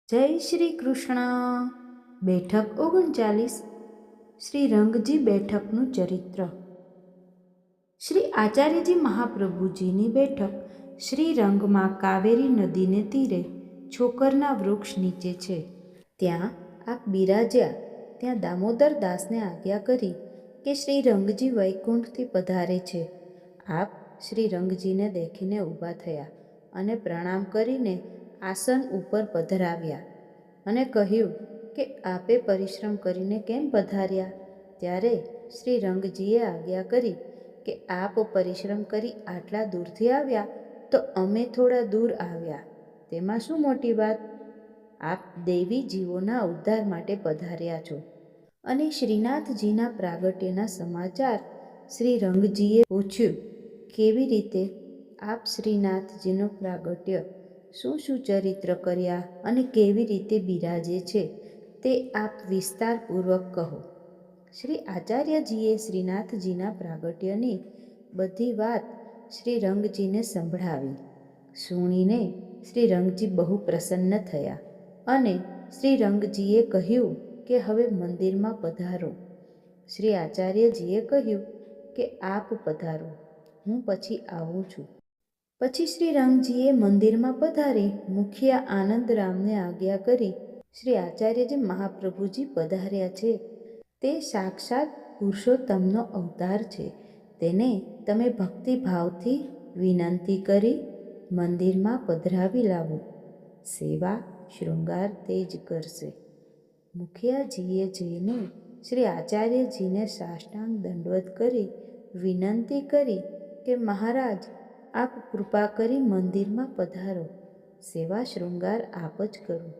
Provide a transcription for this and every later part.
જય શ્રી કૃષ્ણ. બેઠક 39. શ્રી રંગજી બેઠકનું ચરિત્ર. શ્રી આચાર્યજી મહાપ્રભુજીની બેઠક શ્રીરંગમાં કાવેરી નદીને તીરે છોકરના વૃક્ષ નીચે છે. ત્યાં આપ બિરાજ્યા. ત્યાં દામોદર દાસને આજ્ઞા કરી કે શ્રીરંગજી વૈકુંઠથી પધારે છે. આપ શ્રીરંગજીને દેખીને ઊભા થયા અને પ્રણામ કરીને આસન ઉપર પધરાવ્યા અને કહ્યું કે આપે પરિશ્રમ કરીને કેમ પધાર્યા? ત્યારે શ્રીરંગજીએ આજ્ઞા કરી કે આપ પરિશ્રમ કરી આટલા દૂરથી આવ્યા તો અમે થોડા દૂર આવ્યા, તેમાં શું મોટી વાત? આપ દૈવી જીવોના ઉદ્ધાર માટે પધાર્યા છો. અને શ્રીનાથજીના પ્રાગટ્યના સમાચાર શ્રીરંગજીએ પૂછ્યું. કેવી રીતે આપ શ્રીનાથજીનું પ્રાગટ્ય, શું શું ચરિત્ર કર્યા અને કેવી રીતે બિરાજે છે તે આપ વિસ્તારપૂર્વક કહો. શ્રી આચાર્યજીએ શ્રીનાથજીના પ્રાગટ્યની બધી વાત શ્રીરંગજીને સંભળાવી. સુણીને શ્રીરંગજી બહુ પ્રસન્ન થયા અને શ્રીરંગજીએ કહ્યું કે હવે મંદિરમાં પધારો. શ્રી આચાર્યજીએ કહ્યું કે આપ પધારો, હું પછી આવું છું. પછી શ્રીરંગજીએ મંદિરમાં પધારી મુખિયા આનંદરામને આજ્ઞા કરી. શ્રી આચાર્યજી મહાપ્રભુજી પધાર્યા છે. તે સાક્ષાત પુરુષોત્તમનો અવતાર છે. તેને તમે ભક્તિભાવથી વિનંતી કરી મંદિરમાં પધરાવી લાવો. સેવા શૃંગાર તે જ કરશે. મુખિયાજીએ જઈને શ્રી આચાર્યજીને સાષ્ટાંગ દંડવત કરી વિનંતી કરી કે મહારાજ, આપ કૃપા કરી મંદિરમાં પધારો. સેવા શૃંગાર આપ જ કરો.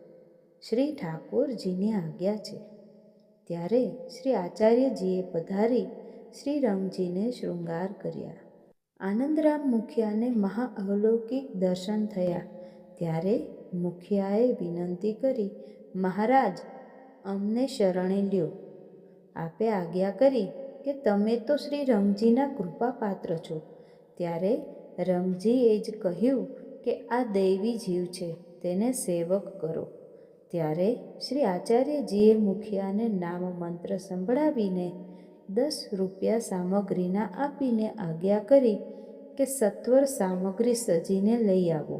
શ્રી ઠાકોરજીની આજ્ઞા છે. ત્યારે શ્રી આચાર્યજીએ પધારી શ્રીરંગજીને શૃંગાર કર્યા. આનંદરામ મુખિયાને મહાઅલૌકિક દર્શન થયા. ત્યારે મુખિયાએ વિનંતી કરી, મહારાજ, અમને શરણે લ્યો. આપે આજ્ઞા કરી કે તમે તો શ્રીરંગજીના કૃપાપાત્ર છો. ત્યારે રંગજીએ જ કહ્યું કે આ દૈવી જીવ છે, તેને સેવક કરો. ત્યારે શ્રી આચાર્યજીએ મુખિયાને નામ મંત્ર સંભળાવીને 10 રૂપિયા સામગ્રીના આપીને આજ્ઞા કરી કે સત્વર સામગ્રી સજીને લઈ આવો.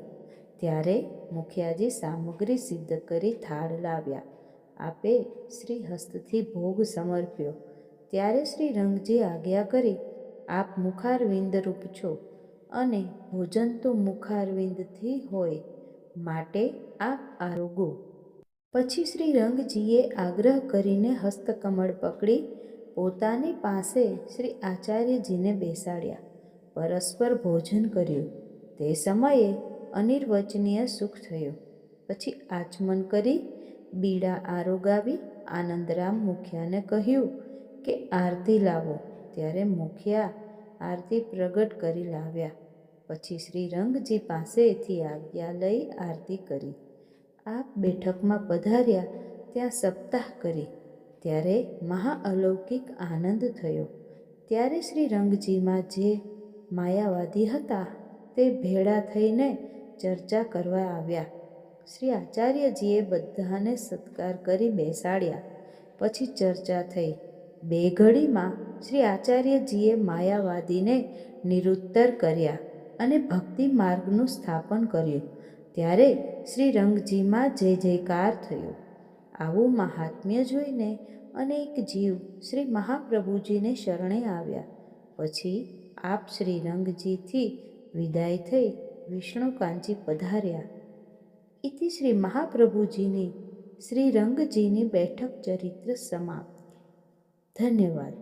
ત્યારે મુખિયાજી સામગ્રી સિદ્ધ કરી થાળ લાવ્યા. આપે શ્રી હસ્તથી ભોગ સમર્પ્યો. ત્યારે શ્રીરંગજી આજ્ઞા કરી, આપ મુખારવિંદ રૂપ છો અને ભોજન તો મુખારવિંદથી હોય, માટે આપ આરોગો. પછી શ્રીરંગજીએ આગ્રહ કરીને હસ્તકમળ પકડી પોતાની પાસે શ્રી આચાર્યજીને બેસાડ્યા. પરસ્પર ભોજન કર્યું. તે સમયે અનિર્વચનીય સુખ થયું. પછી આચમન કરી બીડા આરોગાવી આનંદરામ મુખિયાને કહ્યું કે આરતી લાવો. ત્યારે મુખિયા આરતી પ્રગટ કરી લાવ્યા. પછી શ્રીરંગજી પાસેથી આજ્ઞા લઈ આરતી કરી. આપ બેઠકમાં પધાર્યા. ત્યાં સપ્તાહ કરી. ત્યારે મહાઅલૌકિક આનંદ થયો. ત્યારે શ્રીરંગજીમાં જે માયાવાદી હતા તે ભેળા થઈને ચર્ચા કરવા આવ્યા. શ્રી આચાર્યજીએ બધાને સત્કાર કરી બેસાડ્યા. પછી ચર્ચા થઈ. 2 ઘડીમાં શ્રી આચાર્યજીએ માયાવાદીને નિરુત્તર કર્યા અને ભક્તિ માર્ગનું સ્થાપન કર્યું. ત્યારે શ્રીરંગજીમાં જય જયકાર થયો. આવું મહાત્મ્ય જોઈને અનેક જીવ શ્રી મહાપ્રભુજીને શરણે આવ્યા. પછી આપ શ્રીરંગજીથી વિદાય થઈ વિષ્ણુકાંચી પધાર્યા. ઇતિ શ્રી મહાપ્રભુજીની શ્રીરંગજીની બેઠક ચરિત્ર સમાપ્ત. ધન્યવાદ.